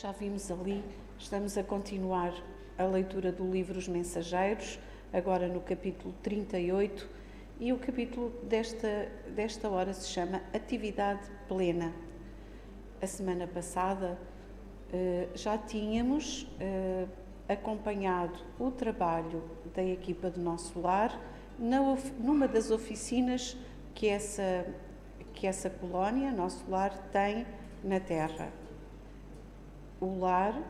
Já vimos ali, estamos a continuar a leitura do livro Os Mensageiros, agora no capítulo 38, e o capítulo desta hora se chama Atividade Plena. A semana passada já tínhamos acompanhado o trabalho da equipa do Nosso Lar numa das oficinas que essa colónia, Nosso Lar, tem na Terra. Um lar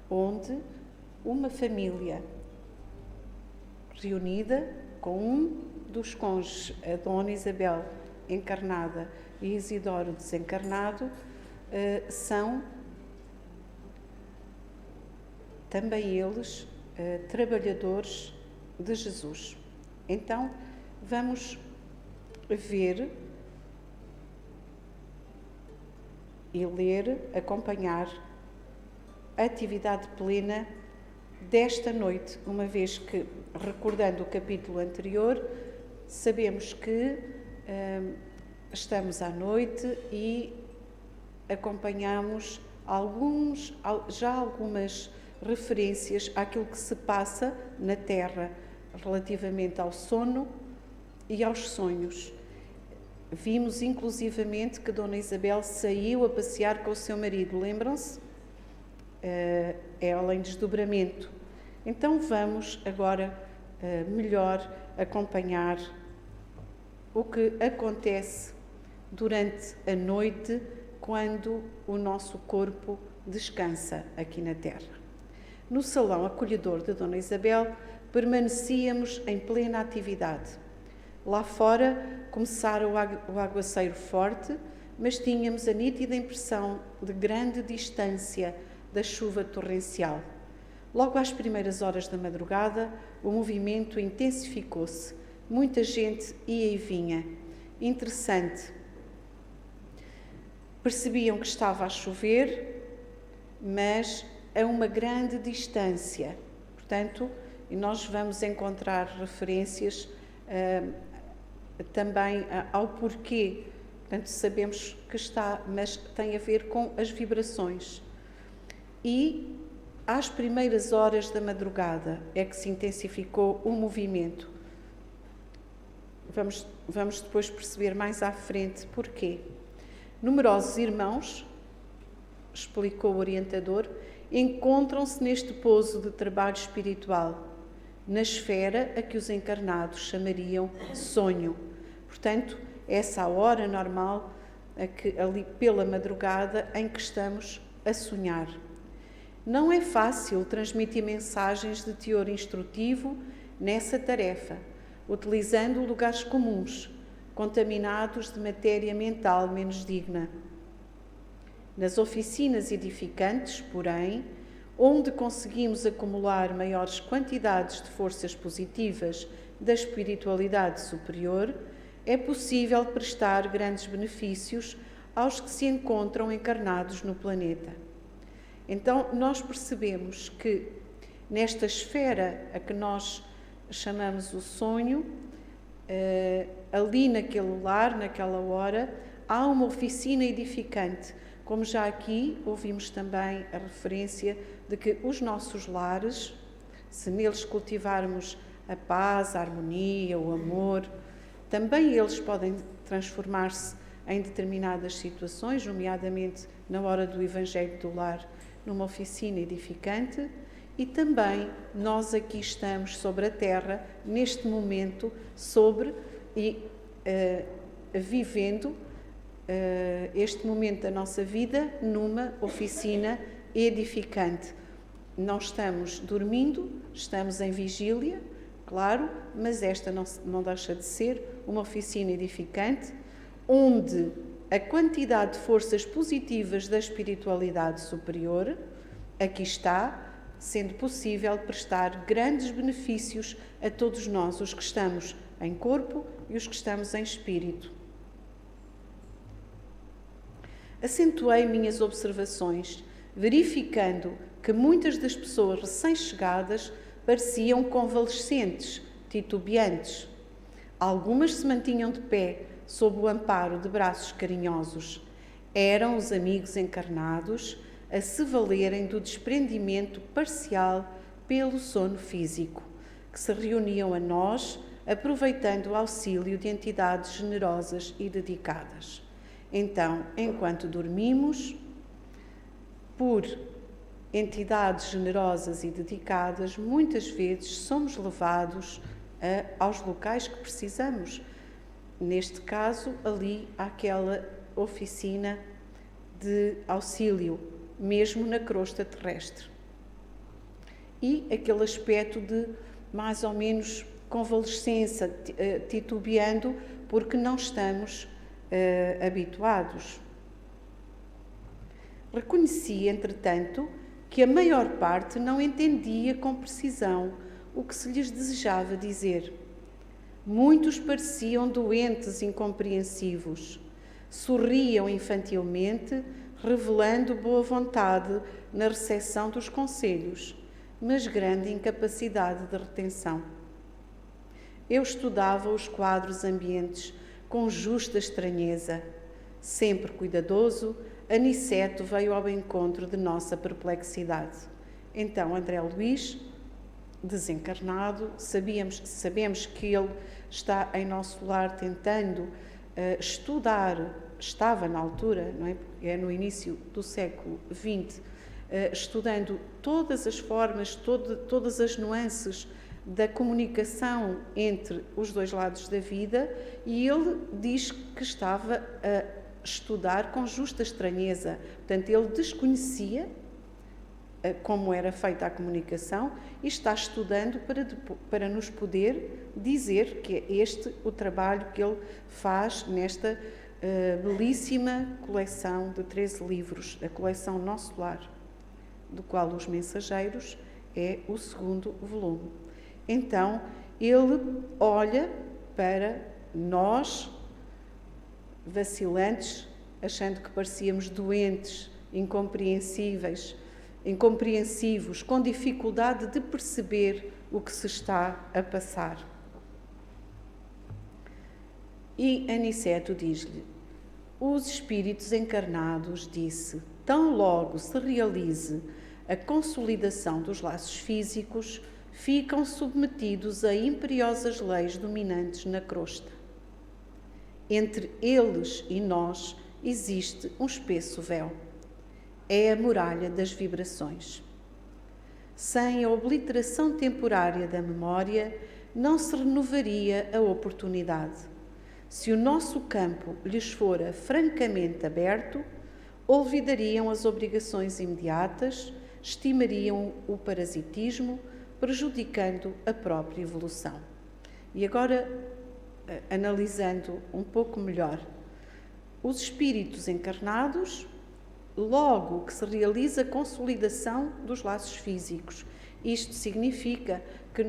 onde uma família reunida com um dos cônjuges, a Dona Isabel encarnada e Isidoro desencarnado, são também eles trabalhadores de Jesus. Então, vamos ver e ler, acompanhar a atividade plena desta noite, uma vez que, recordando o capítulo anterior, sabemos que estamos à noite e acompanhamos algumas referências àquilo que se passa na Terra relativamente ao sono e aos sonhos. Vimos inclusivamente que Dona Isabel saiu a passear com o seu marido, lembram-se? Ela em desdobramento. Então vamos agora melhor acompanhar o que acontece durante a noite quando o nosso corpo descansa aqui na Terra. No salão acolhedor de Dona Isabel permanecíamos em plena atividade. Lá fora começara o aguaceiro forte, mas tínhamos a nítida impressão de grande distância da chuva torrencial. Logo às primeiras horas da madrugada, o movimento intensificou-se. Muita gente ia e vinha. Interessante. Percebiam que estava a chover, mas a uma grande distância. Portanto, nós vamos encontrar referências também ao porquê. Portanto, sabemos que está, mas tem a ver com as vibrações. E às primeiras horas da madrugada é que se intensificou o movimento. Vamos depois perceber mais à frente porquê. Numerosos irmãos, explicou o orientador, encontram-se neste pouso de trabalho espiritual, na esfera a que os encarnados chamariam sonho. Portanto, essa é a hora normal, ali pela madrugada, em que estamos a sonhar. Não é fácil transmitir mensagens de teor instrutivo nessa tarefa, utilizando lugares comuns, contaminados de matéria mental menos digna. Nas oficinas edificantes, porém, onde conseguimos acumular maiores quantidades de forças positivas da espiritualidade superior, é possível prestar grandes benefícios aos que se encontram encarnados no planeta. Então, nós percebemos que nesta esfera a que nós chamamos o sonho, ali naquele lar, naquela hora, há uma oficina edificante. Como já aqui ouvimos também a referência de que os nossos lares, se neles cultivarmos a paz, a harmonia, o amor, também eles podem transformar-se em determinadas situações, nomeadamente na hora do Evangelho do Lar, numa oficina edificante, e também nós aqui estamos sobre a Terra, neste momento, vivendo este momento da nossa vida numa oficina edificante. Não estamos dormindo, estamos em vigília, claro, mas esta não deixa de ser uma oficina edificante, onde a quantidade de forças positivas da espiritualidade superior, aqui está, sendo possível prestar grandes benefícios a todos nós, os que estamos em corpo e os que estamos em espírito. Acentuei minhas observações, verificando que muitas das pessoas recém-chegadas pareciam convalescentes, titubeantes. Algumas se mantinham de pé, sob o amparo de braços carinhosos. Eram os amigos encarnados a se valerem do desprendimento parcial pelo sono físico, que se reuniam a nós, aproveitando o auxílio de entidades generosas e dedicadas. Então, enquanto dormimos, por entidades generosas e dedicadas, muitas vezes somos levados aos locais que precisamos. Neste caso, ali àquela oficina de auxílio, mesmo na crosta terrestre. E aquele aspecto de mais ou menos convalescença, titubeando, porque não estamos habituados. Reconheci, entretanto, que a maior parte não entendia com precisão o que se lhes desejava dizer. Muitos pareciam doentes incompreensivos. Sorriam infantilmente, revelando boa vontade na recepção dos conselhos, mas grande incapacidade de retenção. Eu estudava os quadros ambientes com justa estranheza. Sempre cuidadoso, Aniceto veio ao encontro de nossa perplexidade. Então, André Luís, desencarnado, sabemos que ele está em nosso lar tentando estudar, estava na altura, não é? É no início do século XX, estudando todas as formas, todas as nuances da comunicação entre os dois lados da vida, e ele diz que estava a estudar com justa estranheza. Portanto, ele desconhecia como era feita a comunicação e está estudando para nos poder dizer que é este o trabalho que ele faz nesta belíssima coleção de 13 livros, a coleção Nosso Lar, do qual Os Mensageiros é o segundo volume. Então, ele olha para nós, vacilantes, achando que parecíamos doentes, incompreensivos, com dificuldade de perceber o que se está a passar. E Aniceto diz-lhe: os espíritos encarnados, disse, tão logo se realize a consolidação dos laços físicos, ficam submetidos a imperiosas leis dominantes na crosta. Entre eles e nós existe um espesso véu. É a muralha das vibrações. Sem a obliteração temporária da memória, não se renovaria a oportunidade. Se o nosso campo lhes fora francamente aberto, olvidariam as obrigações imediatas, estimariam o parasitismo, prejudicando a própria evolução. E agora, analisando um pouco melhor, os espíritos encarnados, logo que se realiza a consolidação dos laços físicos, isto significa que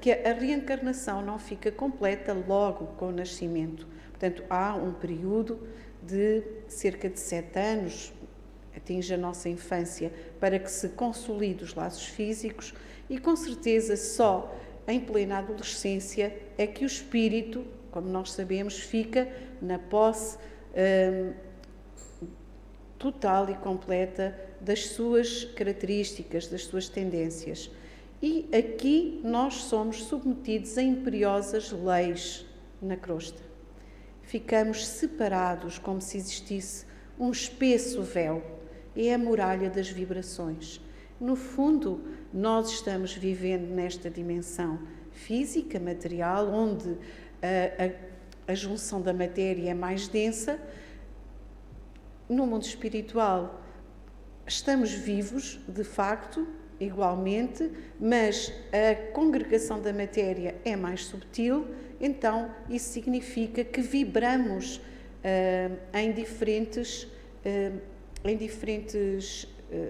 que a reencarnação não fica completa logo com o nascimento. Portanto, há um período de cerca de 7 anos, atinge a nossa infância, para que se consolide os laços físicos, e com certeza só em plena adolescência é que o espírito, como nós sabemos, fica na posse total e completa das suas características, das suas tendências. E aqui nós somos submetidos a imperiosas leis na crosta. Ficamos separados como se existisse um espesso véu. É a muralha das vibrações. No fundo, nós estamos vivendo nesta dimensão física, material, onde a junção da matéria é mais densa. No mundo espiritual, estamos vivos, de facto, igualmente, mas a congregação da matéria é mais subtil, então isso significa que vibramos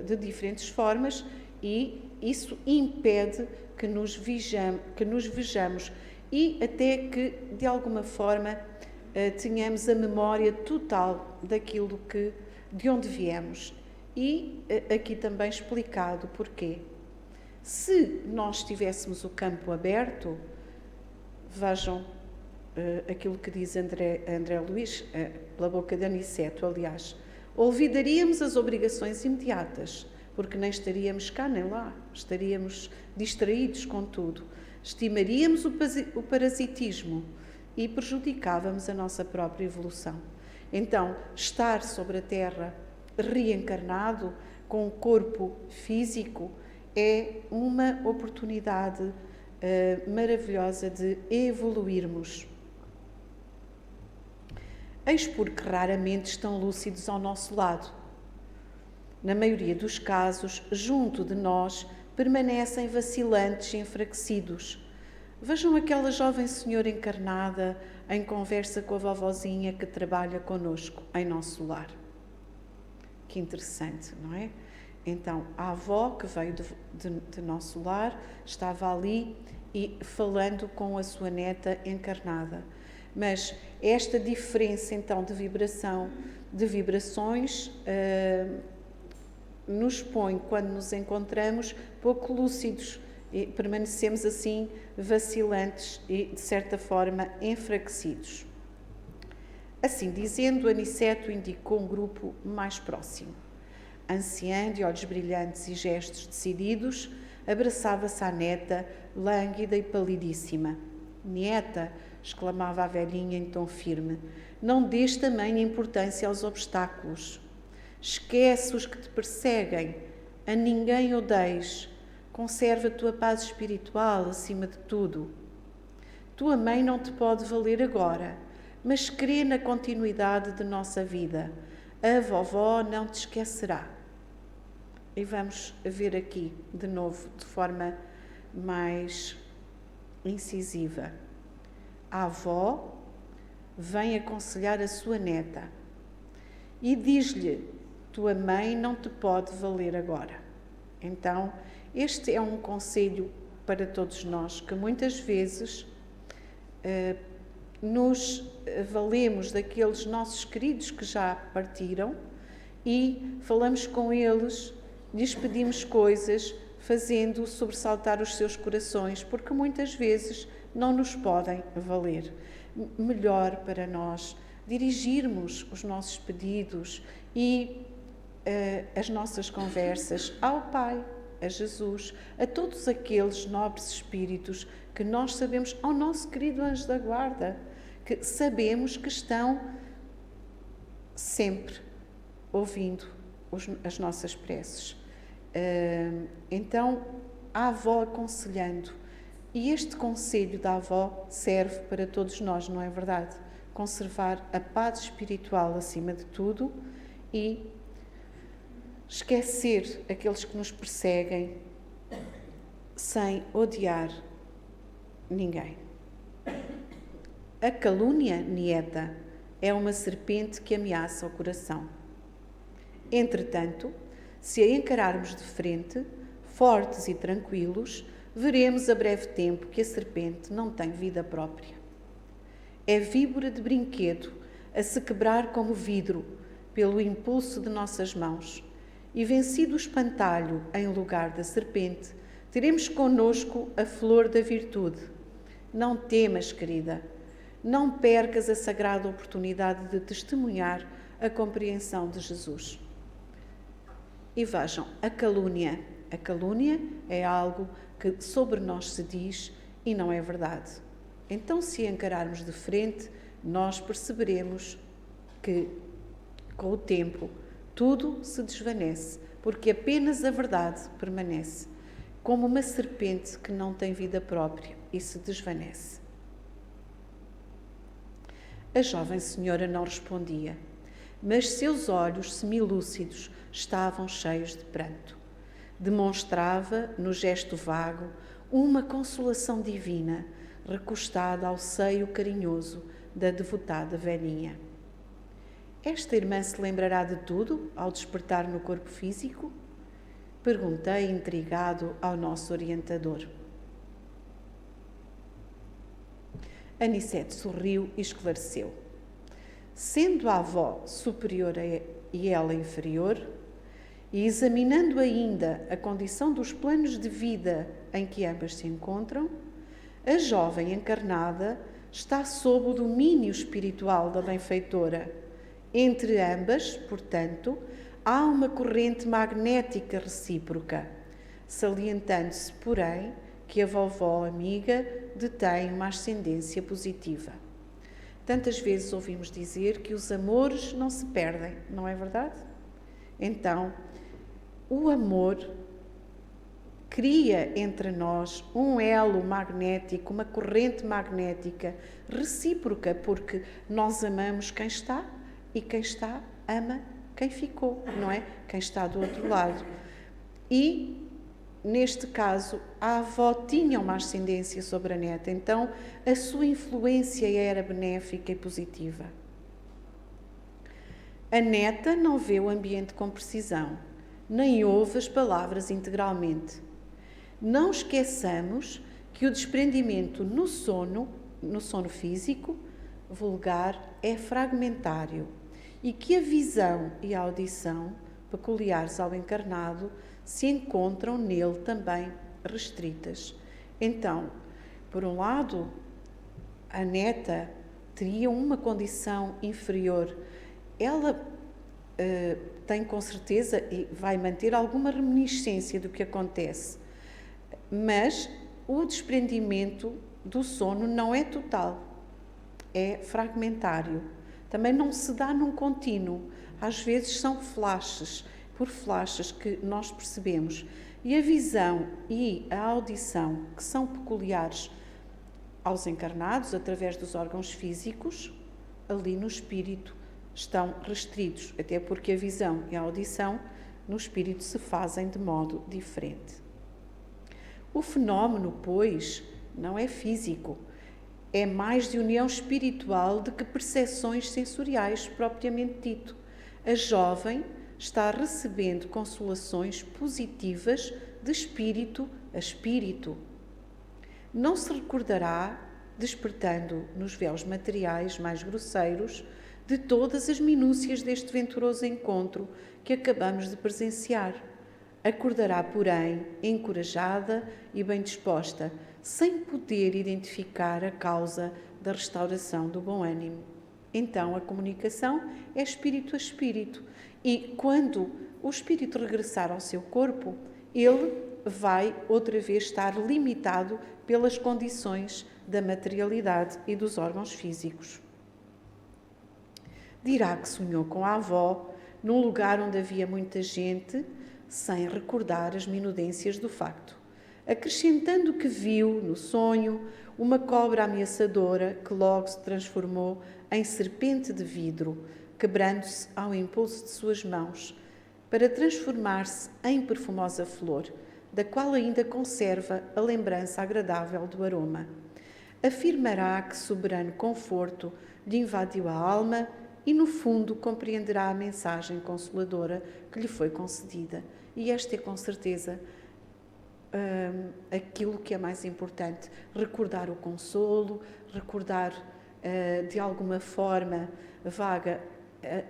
de diferentes formas, e isso impede que nos vejamos e até que, de alguma forma, tenhamos a memória total daquilo de onde viemos. E aqui também explicado porquê. Se nós tivéssemos o campo aberto, vejam, aquilo que diz André Luís, pela boca de Aniceto, aliás. Olvidaríamos as obrigações imediatas, porque nem estaríamos cá nem lá, estaríamos distraídos com tudo. Estimaríamos o parasitismo e prejudicávamos a nossa própria evolução. Então, estar sobre a Terra reencarnado, com um corpo físico, é uma oportunidade maravilhosa de evoluirmos. Eis porque raramente estão lúcidos ao nosso lado. Na maioria dos casos, junto de nós, permanecem vacilantes e enfraquecidos. Vejam aquela jovem senhora encarnada em conversa com a vovozinha que trabalha connosco em nosso lar. Que interessante, não é? Então, a avó que veio de nosso lar estava ali e falando com a sua neta encarnada. Mas esta diferença, então, de vibrações, nos põe, quando nos encontramos, pouco lúcidos e permanecemos assim vacilantes e, de certa forma, enfraquecidos. Assim dizendo, Aniceto indicou um grupo mais próximo. Anciã, de olhos brilhantes e gestos decididos, abraçava-se à neta, lânguida e palidíssima. Nieta, exclamava a velhinha em tom firme, não dês tamanha importância aos obstáculos. Esquece os que te perseguem, a ninguém odeies, conserva a tua paz espiritual acima de tudo. Tua mãe não te pode valer agora, mas crê na continuidade de nossa vida. A vovó não te esquecerá. E vamos ver aqui, de novo, de forma mais incisiva. A avó vem aconselhar a sua neta e diz-lhe: tua mãe não te pode valer agora. Então, este é um conselho para todos nós, que muitas vezes nos valemos daqueles nossos queridos que já partiram e falamos com eles, lhes pedimos coisas, fazendo sobressaltar os seus corações, porque muitas vezes não nos podem valer. Melhor para nós dirigirmos os nossos pedidos e as nossas conversas ao Pai, a Jesus, a todos aqueles nobres espíritos que nós sabemos, ao nosso querido anjo da guarda, que sabemos que estão sempre ouvindo as nossas preces. Então, a avó aconselhando. E este conselho da avó serve para todos nós, não é verdade? Conservar a paz espiritual acima de tudo e esquecer aqueles que nos perseguem sem odiar ninguém. A calúnia, nieta, é uma serpente que ameaça o coração. Entretanto, se a encararmos de frente, fortes e tranquilos, veremos a breve tempo que a serpente não tem vida própria. É víbora de brinquedo, a se quebrar como vidro, pelo impulso de nossas mãos. E vencido o espantalho em lugar da serpente, teremos conosco a flor da virtude. Não temas, querida, não percas a sagrada oportunidade de testemunhar a compreensão de Jesus. E vejam, a calúnia é algo que sobre nós se diz e não é verdade. Então, se encararmos de frente, nós perceberemos que, com o tempo, tudo se desvanece, porque apenas a verdade permanece, como uma serpente que não tem vida própria e se desvanece. A jovem senhora não respondia, mas seus olhos semilúcidos estavam cheios de pranto. Demonstrava, no gesto vago, uma consolação divina, recostada ao seio carinhoso da devotada velhinha. Esta irmã se lembrará de tudo ao despertar no corpo físico? Perguntei, intrigado, ao nosso orientador. Aniceto sorriu e esclareceu. Sendo a avó superior e ela inferior, e examinando ainda a condição dos planos de vida em que ambas se encontram, a jovem encarnada está sob o domínio espiritual da benfeitora. Entre ambas, portanto, há uma corrente magnética recíproca, salientando-se, porém, que a vovó amiga detém uma ascendência positiva. Tantas vezes ouvimos dizer que os amores não se perdem, não é verdade? Então, o amor cria entre nós um elo magnético, uma corrente magnética recíproca, porque nós amamos quem está e quem está ama quem ficou, não é? Quem está do outro lado. E, neste caso, a avó tinha uma ascendência sobre a neta, então a sua influência era benéfica e positiva. A neta não vê o ambiente com precisão, nem ouve as palavras integralmente. Não esqueçamos que o desprendimento no sono físico, vulgar, é fragmentário e que a visão e a audição, peculiares ao encarnado, se encontram nele também restritas. Então, por um lado, a neta teria uma condição inferior. Ela tem com certeza e vai manter alguma reminiscência do que acontece, mas o desprendimento do sono não é total, é fragmentário. Também não se dá num contínuo. Às vezes são flashes, por flashes que nós percebemos. E a visão e a audição, que são peculiares aos encarnados, através dos órgãos físicos, ali no espírito estão restritos, até porque a visão e a audição no espírito se fazem de modo diferente. O fenómeno, pois, não é físico, é mais de união espiritual do que percepções sensoriais propriamente dito. A jovem está recebendo consolações positivas de espírito a espírito. Não se recordará, despertando nos véus materiais mais grosseiros, de todas as minúcias deste venturoso encontro que acabamos de presenciar. Acordará, porém, encorajada e bem disposta, sem poder identificar a causa da restauração do bom ânimo. Então, a comunicação é espírito a espírito, e quando o espírito regressar ao seu corpo, ele vai outra vez estar limitado pelas condições da materialidade e dos órgãos físicos. Dirá que sonhou com a avó, num lugar onde havia muita gente, sem recordar as minudências do facto, acrescentando que viu, no sonho, uma cobra ameaçadora que logo se transformou em serpente de vidro, quebrando-se ao impulso de suas mãos, para transformar-se em perfumosa flor, da qual ainda conserva a lembrança agradável do aroma. Afirmará que soberano conforto lhe invadiu a alma e, no fundo, compreenderá a mensagem consoladora que lhe foi concedida. E esta é, com certeza, aquilo que é mais importante. Recordar o consolo, recordar, de alguma forma vaga,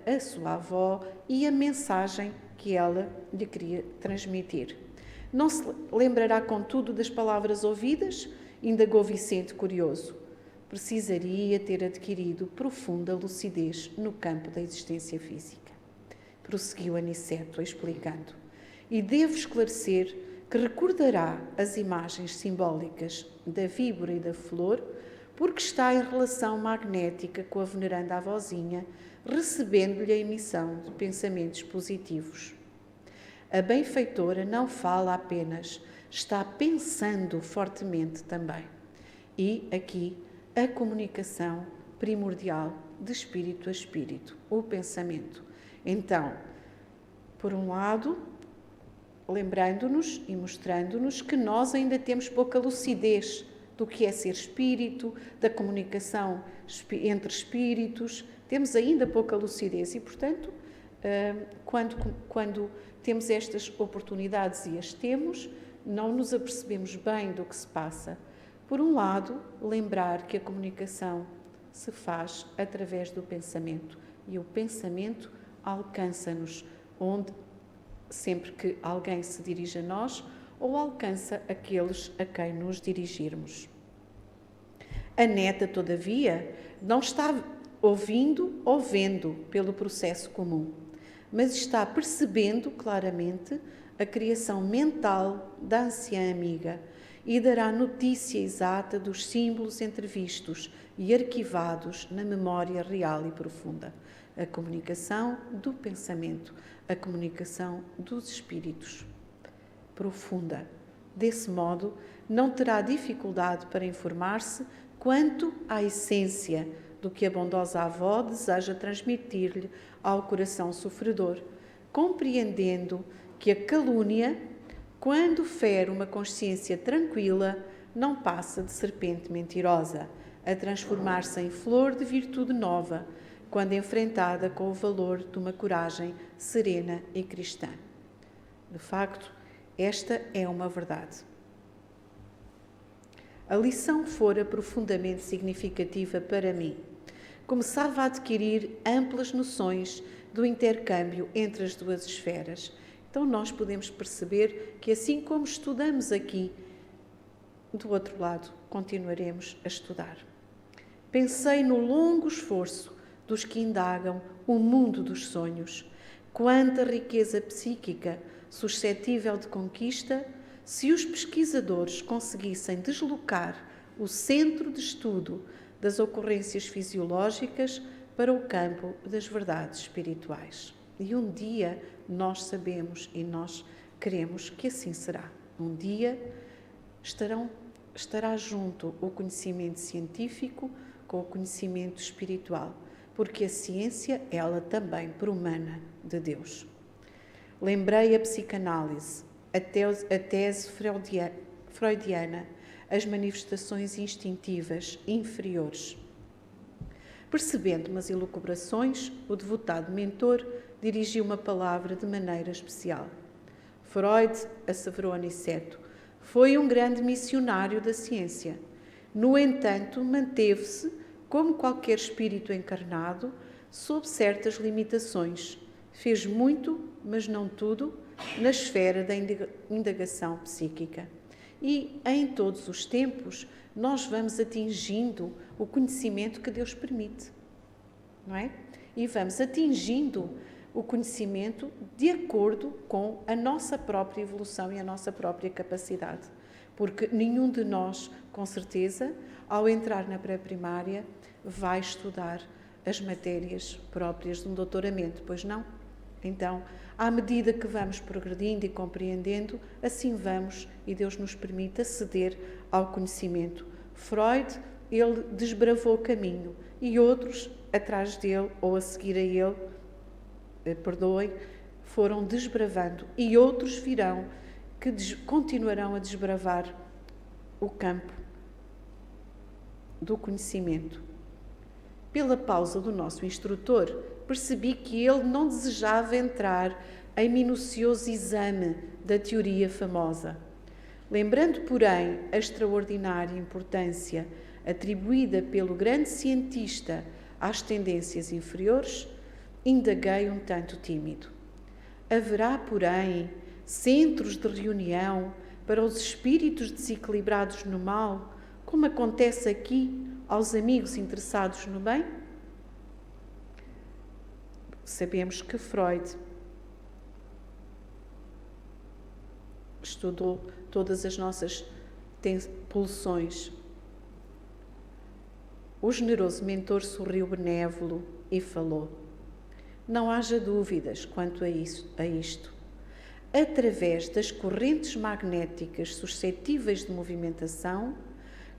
a sua avó e a mensagem que ela lhe queria transmitir. Não se lembrará, contudo, das palavras ouvidas? Indagou Vicente, curioso. Precisaria ter adquirido profunda lucidez no campo da existência física. Prosseguiu Aniceto, explicando. E devo esclarecer que recordará as imagens simbólicas da víbora e da flor, porque está em relação magnética com a veneranda avózinha, recebendo-lhe a emissão de pensamentos positivos. A benfeitora não fala apenas, está pensando fortemente também. E aqui a comunicação primordial de espírito a espírito, o pensamento. Então, por um lado, lembrando-nos e mostrando-nos que nós ainda temos pouca lucidez do que é ser espírito, da comunicação entre espíritos, temos ainda pouca lucidez e, portanto, quando temos estas oportunidades e as temos, não nos apercebemos bem do que se passa. Por um lado, lembrar que a comunicação se faz através do pensamento e o pensamento alcança-nos sempre que alguém se dirige a nós ou alcança aqueles a quem nos dirigirmos. A neta, todavia, não está ouvindo ou vendo pelo processo comum, mas está percebendo claramente a criação mental da anciã amiga e dará notícia exata dos símbolos entrevistos e arquivados na memória real e profunda. A comunicação do pensamento, a comunicação dos espíritos. Profunda. Desse modo, não terá dificuldade para informar-se quanto à essência do que a bondosa avó deseja transmitir-lhe ao coração sofredor, compreendendo que a calúnia, quando fere uma consciência tranquila, não passa de serpente mentirosa, a transformar-se em flor de virtude nova, quando enfrentada com o valor de uma coragem serena e cristã. De facto, esta é uma verdade. A lição fora profundamente significativa para mim. Começava a adquirir amplas noções do intercâmbio entre as duas esferas. Então nós podemos perceber que assim como estudamos aqui, do outro lado, continuaremos a estudar. Pensei no longo esforço dos que indagam o mundo dos sonhos. Quanta riqueza psíquica suscetível de conquista se os pesquisadores conseguissem deslocar o centro de estudo das ocorrências fisiológicas para o campo das verdades espirituais. E um dia nós sabemos e nós queremos que assim será. Um dia estará junto o conhecimento científico com o conhecimento espiritual, porque a ciência, ela também promana de Deus. Lembrei a psicanálise, a tese freudiana, as manifestações instintivas inferiores. Percebendo umas elucubrações, o devotado mentor dirigiu uma palavra de maneira especial. Freud, asseverou Aniceto, foi um grande missionário da ciência. No entanto, manteve-se, como qualquer espírito encarnado, sob certas limitações. Fez muito, mas não tudo, na esfera da indagação psíquica. E, em todos os tempos, nós vamos atingindo o conhecimento que Deus permite, não é? E vamos atingindo o conhecimento de acordo com a nossa própria evolução e a nossa própria capacidade. Porque nenhum de nós, com certeza, ao entrar na pré-primária, vai estudar as matérias próprias de um doutoramento, pois não? Então, à medida que vamos progredindo e compreendendo, assim vamos, e Deus nos permite aceder ao conhecimento. Freud, ele desbravou o caminho, e outros, atrás dele, ou a seguir a ele, foram desbravando, e outros virão que continuarão a desbravar o campo do conhecimento. Pela pausa do nosso instrutor, percebi que ele não desejava entrar em minucioso exame da teoria famosa. Lembrando, porém, a extraordinária importância atribuída pelo grande cientista às tendências inferiores, indaguei um tanto tímido. Haverá, porém, centros de reunião para os espíritos desequilibrados no mal, como acontece aqui aos amigos interessados no bem? Sabemos que Freud estudou todas as nossas pulsões. O generoso mentor sorriu benévolo e falou: não haja dúvidas quanto a isto. Através das correntes magnéticas suscetíveis de movimentação,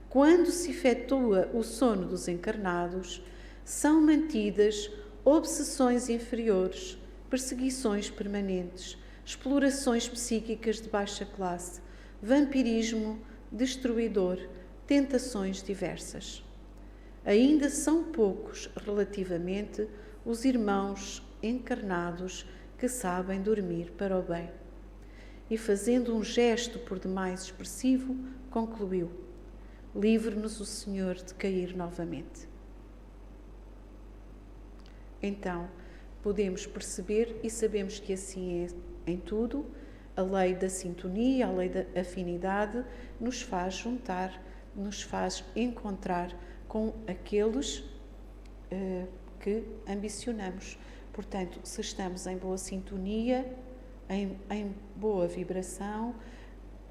quando se efetua o sono dos encarnados, são mantidas obsessões inferiores, perseguições permanentes, explorações psíquicas de baixa classe, vampirismo destruidor, tentações diversas. Ainda são poucos, relativamente, os irmãos encarnados que sabem dormir para o bem. E fazendo um gesto por demais expressivo, concluiu: livre-nos o Senhor de cair novamente. Então, podemos perceber e sabemos que assim é em tudo. A lei da sintonia, a lei da afinidade, nos faz juntar nos faz encontrar com aqueles que ambicionamos. Portanto, se estamos em boa sintonia, em boa vibração,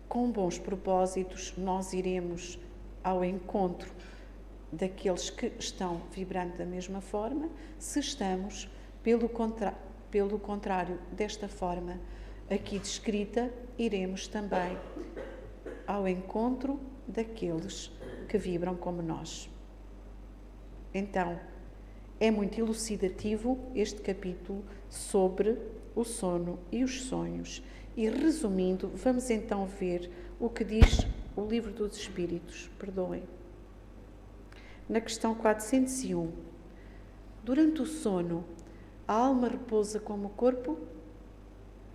com bons propósitos, nós iremos ao encontro daqueles que estão vibrando da mesma forma. Se estamos, pelo contrário desta forma aqui descrita, iremos também ao encontro daqueles que vibram como nós. Então, é muito elucidativo este capítulo sobre o sono e os sonhos. E resumindo, vamos então ver o que diz o Livro dos Espíritos. Perdoem. Na questão 401. Durante o sono, a alma repousa como o corpo?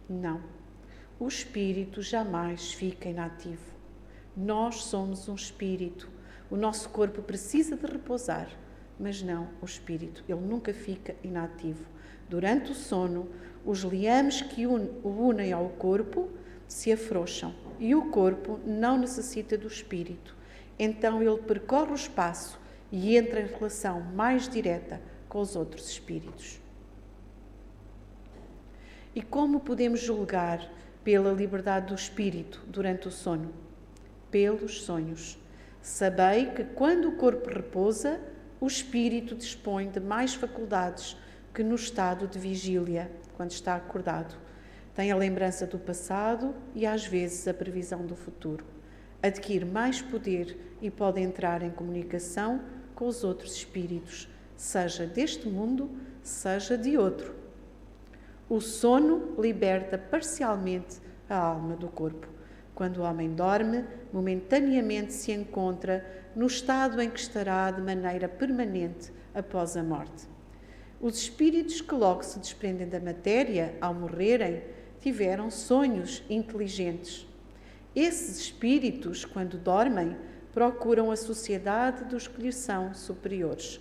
Não. O espírito jamais fica inativo. Nós somos um espírito. O nosso corpo precisa de repousar, mas não o espírito. Ele nunca fica inativo. Durante o sono, os liames que o unem ao corpo se afrouxam e o corpo não necessita do espírito. Então ele percorre o espaço e entra em relação mais direta com os outros espíritos. E como podemos julgar pela liberdade do espírito durante o sono? Pelos sonhos. Sabei que quando o corpo repousa, o espírito dispõe de mais faculdades que no estado de vigília, quando está acordado. Tem a lembrança do passado e, às vezes, a previsão do futuro. Adquire mais poder e pode entrar em comunicação com os outros espíritos, seja deste mundo, seja de outro. O sono liberta parcialmente a alma do corpo. Quando o homem dorme, momentaneamente se encontra no estado em que estará de maneira permanente após a morte. Os espíritos que logo se desprendem da matéria, ao morrerem, tiveram sonhos inteligentes. Esses espíritos, quando dormem, procuram a sociedade dos que lhes são superiores.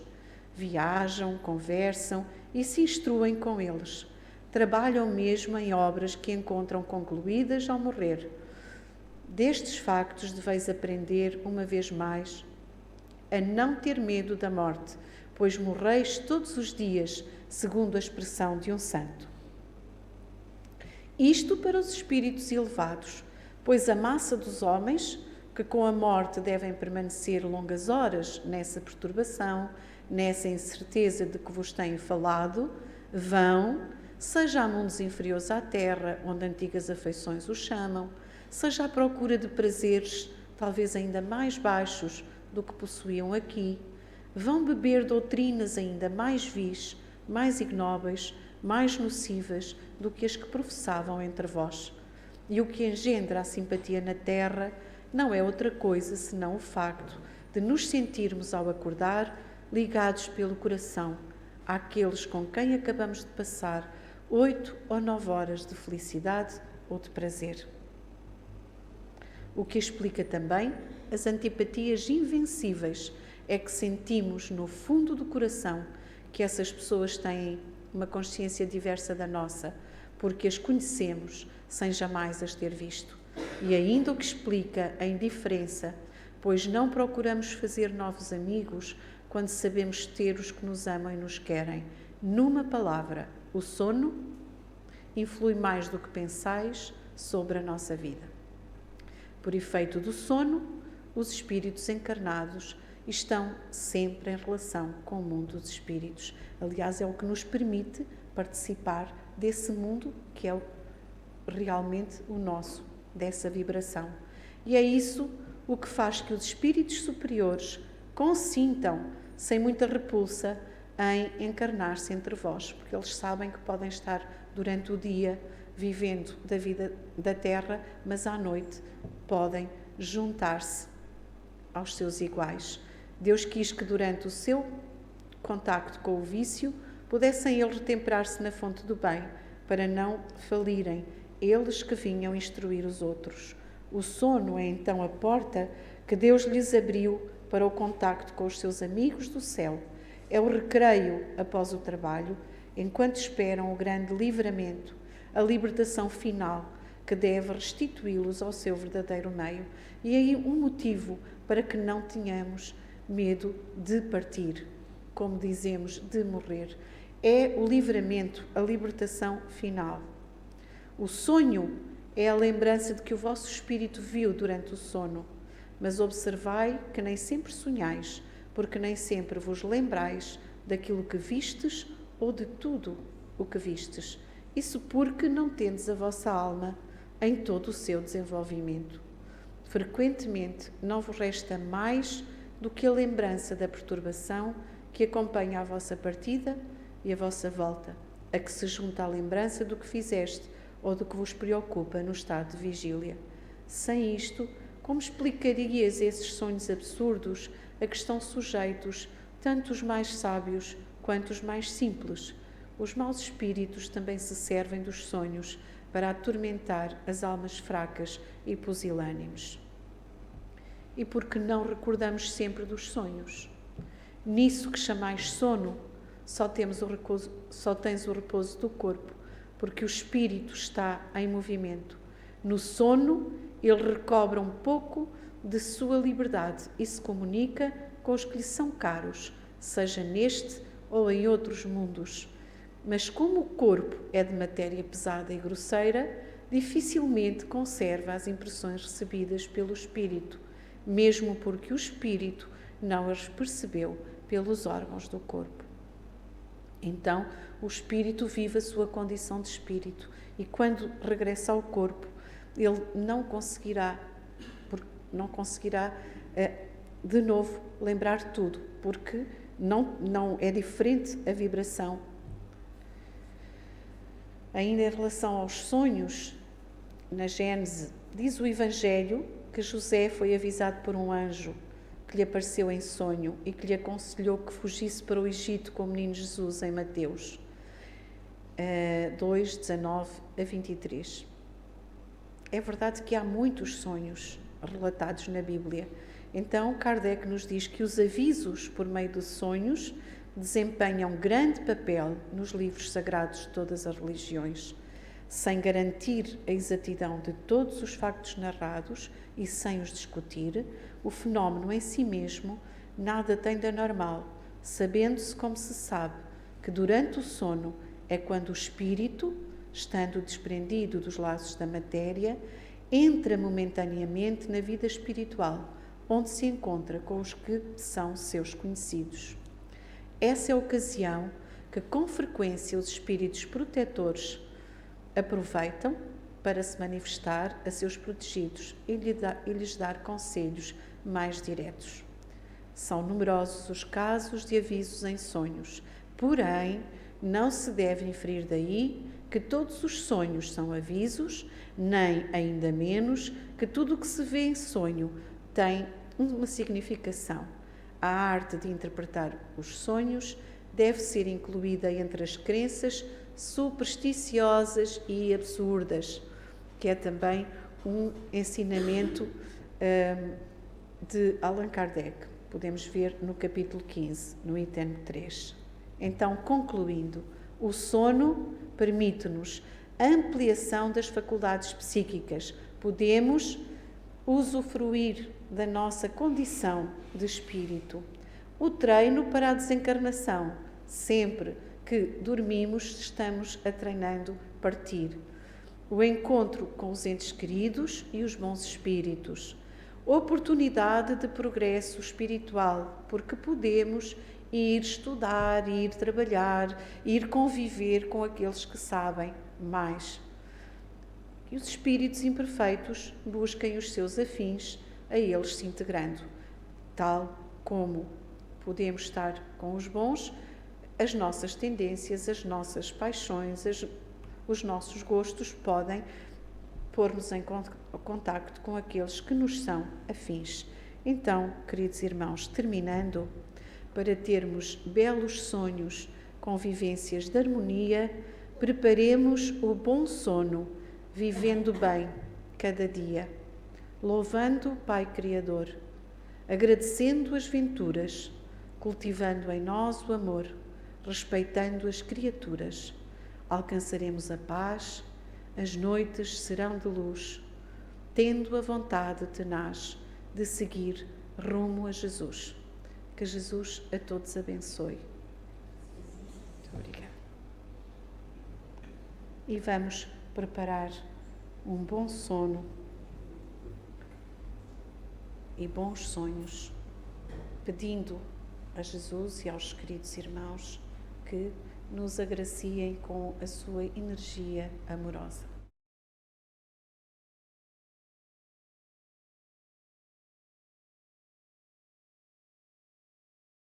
Viajam, conversam e se instruem com eles. Trabalham mesmo em obras que encontram concluídas ao morrer. Destes factos deveis aprender, uma vez mais, a não ter medo da morte, pois morreis todos os dias, segundo a expressão de um santo. Isto para os espíritos elevados, pois a massa dos homens, que com a morte devem permanecer longas horas nessa perturbação, nessa incerteza de que vos tenho falado, vão, seja a mundos inferiores à terra, onde antigas afeições os chamam, seja à procura de prazeres talvez ainda mais baixos do que possuíam aqui, vão beber doutrinas ainda mais vis, mais ignóbeis, mais nocivas do que as que professavam entre vós. E o que engendra a simpatia na terra não é outra coisa senão o facto de nos sentirmos, ao acordar, ligados pelo coração àqueles com quem acabamos de passar 8 ou 9 horas de felicidade ou de prazer. O que explica também as antipatias invencíveis é que sentimos no fundo do coração que essas pessoas têm uma consciência diversa da nossa, porque as conhecemos sem jamais as ter visto. E ainda o que explica a indiferença, pois não procuramos fazer novos amigos quando sabemos ter os que nos amam e nos querem. Numa palavra, o sono influi mais do que pensais sobre a nossa vida. Por efeito do sono, os espíritos encarnados estão sempre em relação com o mundo dos espíritos. Aliás, é o que nos permite participar desse mundo que é realmente o nosso, dessa vibração. E é isso o que faz que os espíritos superiores consintam, sem muita repulsa, em encarnar-se entre vós, porque eles sabem que podem estar durante o dia vivendo da vida da terra, mas à noite podem juntar-se aos seus iguais. Deus quis que durante o seu contacto com o vício pudessem eles retemperar-se na fonte do bem, para não falirem, eles que vinham instruir os outros. O sono é então a porta que Deus lhes abriu para o contacto com os seus amigos do céu. É o recreio após o trabalho, enquanto esperam o grande livramento, a libertação final, que deve restituí-los ao seu verdadeiro meio. E aí um motivo para que não tenhamos medo de partir, como dizemos, de morrer. É o livramento, a libertação final. O sonho é a lembrança de que o vosso espírito viu durante o sono, mas observai que nem sempre sonhais, porque nem sempre vos lembrais daquilo que vistes ou de tudo o que vistes. Isso porque não tendes a vossa alma em todo o seu desenvolvimento. Frequentemente não vos resta mais do que a lembrança da perturbação que acompanha a vossa partida e a vossa volta, a que se junta a lembrança do que fizeste ou do que vos preocupa no estado de vigília. Sem isto, como explicarias esses sonhos absurdos a que estão sujeitos tanto os mais sábios quanto os mais simples? Os maus espíritos também se servem dos sonhos para atormentar as almas fracas e pusilânimes. E por que não recordamos sempre dos sonhos? Nisso que chamais sono, só tens o repouso do corpo, porque o espírito está em movimento. No sono, ele recobra um pouco de sua liberdade e se comunica com os que lhe são caros, seja neste ou em outros mundos. Mas como o corpo é de matéria pesada e grosseira, dificilmente conserva as impressões recebidas pelo espírito, mesmo porque o espírito não as percebeu pelos órgãos do corpo. Então, o espírito vive a sua condição de espírito e quando regressa ao corpo, ele não conseguirá de novo lembrar tudo, porque não é diferente a vibração. Ainda em relação aos sonhos, na Gênese, diz o Evangelho que José foi avisado por um anjo que lhe apareceu em sonho e que lhe aconselhou que fugisse para o Egito com o menino Jesus, em Mateus 2, 19 a 23. É verdade que há muitos sonhos relatados na Bíblia. Então, Kardec nos diz que os avisos por meio de sonhos desempenham grande papel nos livros sagrados de todas as religiões. Sem garantir a exatidão de todos os factos narrados e sem os discutir, o fenómeno em si mesmo nada tem de anormal, sabendo-se como se sabe que durante o sono é quando o espírito, estando desprendido dos laços da matéria, entra momentaneamente na vida espiritual, onde se encontra com os que são seus conhecidos. Essa é a ocasião que, com frequência, os espíritos protetores aproveitam para se manifestar a seus protegidos e lhes dar conselhos mais diretos. São numerosos os casos de avisos em sonhos, porém, não se deve inferir daí que todos os sonhos são avisos, nem, ainda menos, que tudo o que se vê em sonho tem uma significação. A arte de interpretar os sonhos deve ser incluída entre as crenças supersticiosas e absurdas, que é também um ensinamento de Allan Kardec. Podemos ver no capítulo 15, no item 3. Então, concluindo, o sono permite-nos ampliação das faculdades psíquicas. Podemos usufruir da nossa condição de espírito. O treino para a desencarnação. Sempre que dormimos, estamos a treinando partir. O encontro com os entes queridos e os bons espíritos. Oportunidade de progresso espiritual, porque podemos ir estudar, ir trabalhar, ir conviver com aqueles que sabem mais. E os espíritos imperfeitos busquem os seus afins, a eles se integrando. Tal como podemos estar com os bons, as nossas tendências, as nossas paixões, os nossos gostos podem pôr-nos em contacto com aqueles que nos são afins. Então, queridos irmãos, terminando, para termos belos sonhos, convivências de harmonia, preparemos o bom sono, vivendo bem cada dia, louvando o Pai Criador, agradecendo as venturas, cultivando em nós o amor, respeitando as criaturas. Alcançaremos a paz, as noites serão de luz, tendo a vontade tenaz de seguir rumo a Jesus. Que Jesus a todos abençoe. Muito obrigada. E vamos preparar um bom sono e bons sonhos, pedindo a Jesus e aos queridos irmãos que nos agraciem com a sua energia amorosa.